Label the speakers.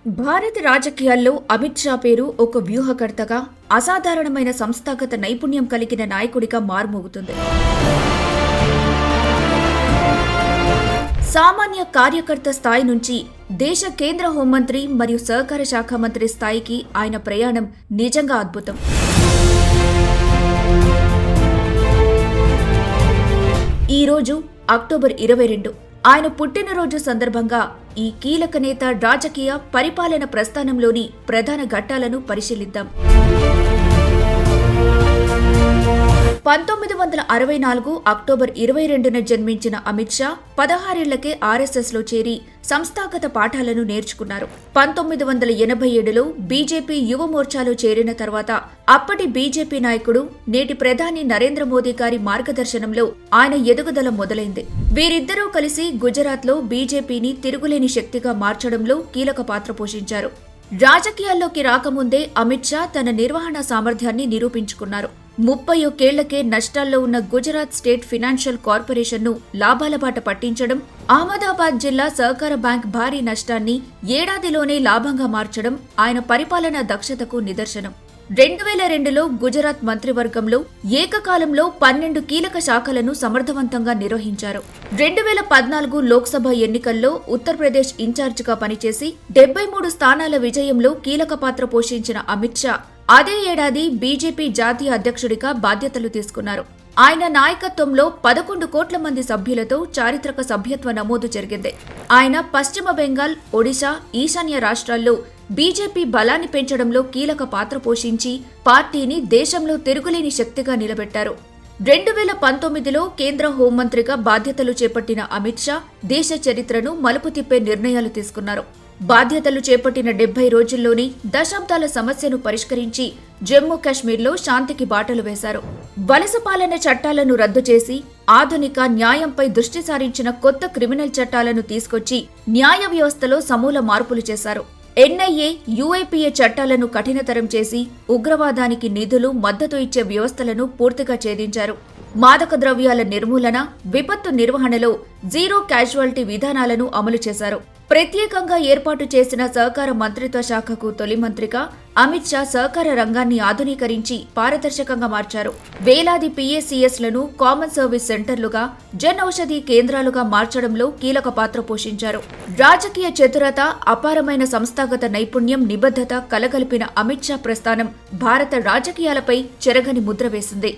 Speaker 1: భారత రాజకీయాల్లో అమిత్ షా పేరు ఒక వ్యూహకర్తగా, అసాధారణమైన సంస్థాగత నైపుణ్యం కలిగిన నాయకుడిగా మారుమోగుతుంది. సామాన్య కార్యకర్త స్థాయి నుంచి దేశ కేంద్ర హోంమంత్రి మరియు సహకార శాఖ మంత్రి స్థాయికి ఆయన ప్రయాణం నిజంగా అద్భుతం. ఈరోజు అక్టోబర్ 22 ఆయన పుట్టినరోజు సందర్భంగా ఈ కీలక నేత రాజకీయ పరిపాలన ప్రస్థానంలోని ప్రధాన ఘట్టాలను పరిశీలిద్దాం. 1964 అక్టోబర్ 22న జన్మించిన అమిత్ షా 16 ఏళ్లకే ఆర్ఎస్ఎస్లో చేరి సంస్థాగత పాఠాలను నేర్చుకున్నారు. 1987లో బీజేపీ యువ మోర్చాలో చేరిన తర్వాత అప్పటి బీజేపీ నాయకుడు, నేటి ప్రధాని నరేంద్ర మోదీ గారి మార్గదర్శనంలో ఆయన ఎదుగుదల మొదలైంది. వీరిద్దరూ కలిసి గుజరాత్లో బీజేపీని తిరుగులేని శక్తిగా మార్చడంలో కీలక పాత్ర పోషించారు. రాజకీయాల్లోకి రాకముందే అమిత్ షా తన నిర్వహణ సామర్థ్యాన్ని నిరూపించుకున్నారు. 31 ఏళ్లకే నష్టాల్లో ఉన్న గుజరాత్ స్టేట్ ఫైనాన్షియల్ కార్పొరేషన్ను లాభాల బాట పట్టించడం, అహ్మదాబాద్ జిల్లా సహకార బ్యాంక్ భారీ నష్టాన్ని ఏడాదిలోనే లాభంగా మార్చడం ఆయన పరిపాలనా దక్షతకు నిదర్శనం. 2002లో గుజరాత్ మంత్రివర్గంలో ఏకకాలంలో 12 కీలక శాఖలను సమర్థవంతంగా నిర్వహించారు. 2014 లోక్సభ ఎన్నికల్లో ఉత్తరప్రదేశ్ ఇన్ఛార్జిగా పనిచేసి 73 స్థానాల విజయంలో కీలక పాత్ర పోషించిన అమిత్ షా అదే ఏడాది బీజేపీ జాతీయ అధ్యక్షుడిగా బాధ్యతలు తీసుకున్నారు. ఆయన నాయకత్వంలో 11 కోట్ల మంది సభ్యులతో చారిత్రక సభ్యత్వ నమోదు జరిగింది. ఆయన పశ్చిమ బెంగాల్, ఒడిశా, ఈశాన్య రాష్ట్రాల్లో బీజేపీ బలాన్ని పెంచడంలో కీలక పాత్ర పోషించి పార్టీని దేశంలో తిరుగులేని శక్తిగా నిలబెట్టారు. 2019లో కేంద్ర హోంమంత్రిగా బాధ్యతలు చేపట్టిన అమిత్ షా దేశ చరిత్రను మలుపు తిప్పే నిర్ణయాలు తీసుకున్నారు. బాధ్యతలు చేపట్టిన 70 రోజుల్లోనే దశాబ్దాల సమస్యను పరిష్కరించి జమ్మూ కాశ్మీర్లో శాంతికి బాటలు వేశారు. వలస పాలన చట్టాలను రద్దు చేసి ఆధునిక న్యాయంపై దృష్టి సారించిన కొత్త క్రిమినల్ చట్టాలను తీసుకొచ్చి న్యాయ వ్యవస్థలో సమూల మార్పులు చేశారు. ఎన్ఐఏ, యూఐపీఏ చట్టాలను కఠినతరం చేసి ఉగ్రవాదానికి నిధులు, మద్దతు ఇచ్చే వ్యవస్థలను పూర్తిగా ఛేదించారు. మాదక ద్రవ్యాల నిర్మూలన, విపత్తు నిర్వహణలో జీరో క్యాజువాలిటీ విధానాలను అమలు చేశారు. ప్రత్యేకంగా ఏర్పాటు చేసిన సహకార మంత్రిత్వ శాఖకు తొలి మంత్రిగా అమిత్ షా సహకార రంగాన్ని ఆధునీకరించి పారదర్శకంగా మార్చారు. వేలాది పీఏసీఎస్లను కామన్ సర్వీస్ సెంటర్లుగా, జన్ ఔషధి కేంద్రాలుగా మార్చడంలో కీలక పాత్ర పోషించారు. రాజకీయ చతురత, అపారమైన సంస్థాగత నైపుణ్యం, నిబద్ధత కలగలిపిన అమిత్ షా ప్రస్థానం భారత రాజకీయాలపై చెరగని ముద్ర వేసింది.